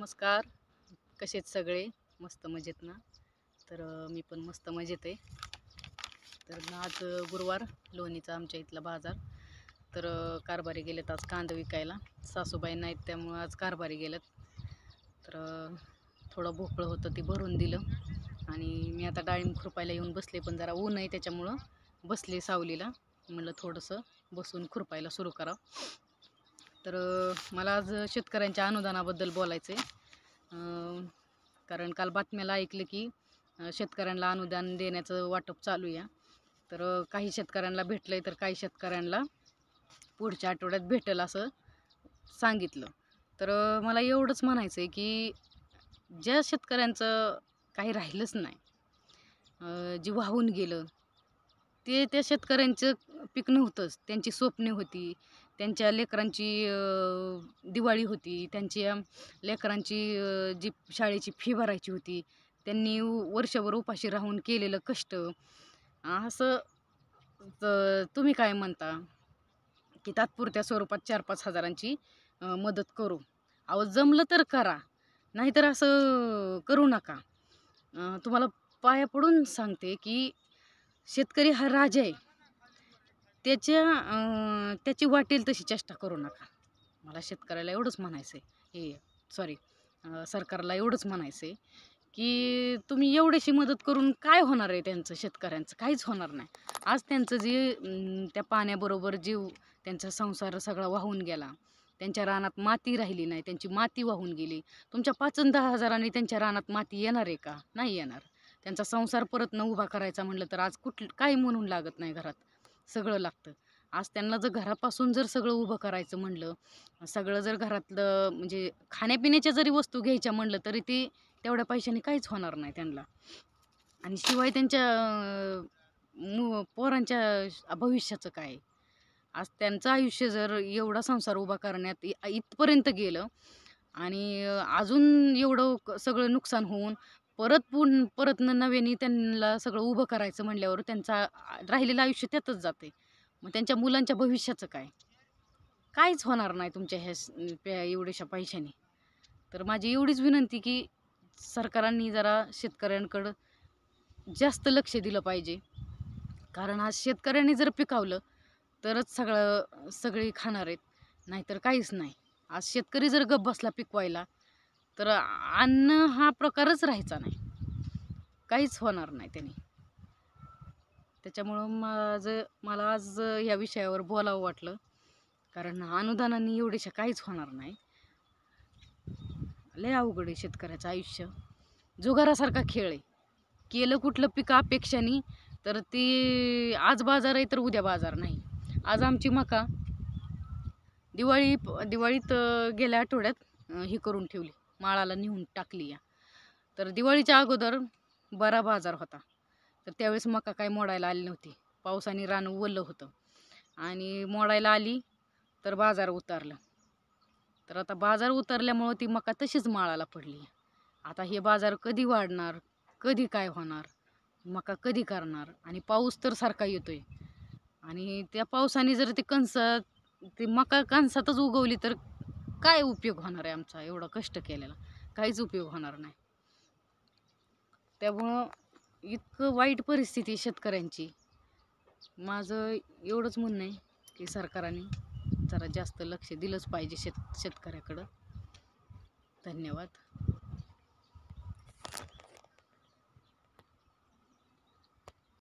नमस्कार. कसेत सगळे? मस्त मजेत ना? तर मी पण मस्त मजेत आहे. तर आज गुरुवार, लोणीचा आमच्या इथला बाजार. तर कारभारी गेलेत आज कांदा विकायला. सासूबाई नाहीत त्यामुळं आज कारभारी गेलेत. तर थोडं भोपळं होतं ते भरून दिलं आणि मी आता डाळिंब खुरपायला येऊन बसले, पण जरा ऊन आहे त्याच्यामुळं बसले सावलीला. म्हणलं थोडंसं बसून खुरपायला सुरू करावं. तर मला आज शेतकऱ्यांच्या अनुदानाबद्दल बोलायचं आहे. कारण काल बातम्याला ऐकलं की शेतकऱ्यांना अनुदान देण्याचं वाटप चालू आहे. तर काही शेतकऱ्यांना भेटलं आहे, तर काही शेतकऱ्यांना पुढच्या आठवड्यात भेटेल असं सांगितलं. तर मला एवढंच म्हणायचं आहे की ज्या शेतकऱ्यांचं काही राहिलंच नाही, जे वाहून गेलं, ते त्या शेतकऱ्यांचं पीक नव्हतंच. त्यांची स्वप्ने होती, त्यांच्या लेकरांची दिवाळी होती, त्यांच्या लेकरांची जी शाळेची फी भरायची होती, त्यांनी वर्षभर उपाशी राहून केलेलं कष्ट. असं तुम्ही काय म्हणता की तात्पुरत्या स्वरूपात 4-5 हजारांची मदत करू? अहो जमलं तर करा, नाहीतर असं करू नका. तुम्हाला पाया पडून सांगते की शेतकरी हा राजा आहे. त्याची वाटेल तशी चेष्टा करू नका. मला शेतकऱ्याला एवढंच म्हणायचं आहे, हे सॉरी, सरकारला एवढंच म्हणायचं आहे की तुम्ही एवढीशी मदत करून काय होणार आहे त्यांचं? शेतकऱ्यांचं काहीच होणार नाही. आज त्यांचं जे त्या पाण्याबरोबर जीव, त्यांचा संसार सगळा वाहून गेला. त्यांच्या रानात माती राहिली नाही, त्यांची माती वाहून गेली. तुमच्या 5 आणि 10 हजारांनी त्यांच्या रानात माती येणार आहे का? नाही येणार. त्यांचा संसार परत न उभा करायचा म्हणलं तर आज काही म्हणून लागत नाही घरात, सगळं लागतं. आज त्यांना जर घरापासून जर सगळं उभं करायचं म्हणलं, सगळं जर घरातलं म्हणजे खाण्यापिण्याच्या जरी वस्तू घ्यायच्या म्हणलं, तरी ते तेवढ्या पैशाने काहीच होणार नाही त्यांना. आणि शिवाय त्यांच्या पोरांच्या भविष्याचं काय? आज त्यांचं आयुष्य जर एवढा संसार उभा करण्यात इथपर्यंत गेलं आणि अजून एवढं सगळं नुकसान होऊन परत नव्याने त्यांना सगळं उभं करायचं म्हणल्यावर त्यांचा राहिलेलं आयुष्य त्यातच जाते. मग त्यांच्या मुलांच्या भविष्याचं काय? काहीच होणार नाही तुमच्या एवढ्याशा पैशाने. तर माझी एवढीच विनंती की सरकारांनी जरा शेतकऱ्यांकडं जास्त लक्ष दिलं पाहिजे. कारण आज शेतकऱ्यांनी जर पिकावलं तरच सगळी खाणार आहेत, नाहीतर काहीच नाही. आज शेतकरी जर गप्प बसला पिकवायला, तर अन्न हा प्रकारच राहायचा नाही, काहीच होणार नाही त्याने. त्याच्यामुळं मला आज या विषयावर बोलावं वाटलं, कारण अनुदानाने एवढेशा काहीच होणार नाही. लय अवघड आहे शेतकऱ्याचं आयुष्य. जुगारासारखा खेळ आहे. केलं कुठलं पीक अपेक्षाने, तर ते आज बाजार आहे तर उद्या बाजार नाही. आज आमची मका दिवाळीत गेल्या आठवड्यात ही करून ठेवली, माळाला नेऊन टाकली या. तर दिवाळीच्या अगोदर बरा बाजार होता. तर त्यावेळेस मका काय मोडायला आली नव्हती. पावसाने रान ओलं होतं आणि मोडायला आली तर बाजार उतारलं. तर आता बाजार उतरल्यामुळं ती मका तशीच माळाला पडली. आता हे बाजार कधी वाढणार, कधी काय होणार, मका कधी करणार? आणि पाऊस तर सारखा येतोय आणि त्या पावसाने जर ती मका कणसातच उगवली तर काय उपयोग होणार आहे आमचा एवढा कष्ट केलेला? काहीच उपयोग होणार नाही. त्यामुळं इतकं वाईट परिस्थिती शेतकऱ्यांची. माझं एवढंच म्हणणं आहे की सरकारने जरा जास्त लक्ष दिलंच पाहिजे शेतकऱ्याकडं. धन्यवाद.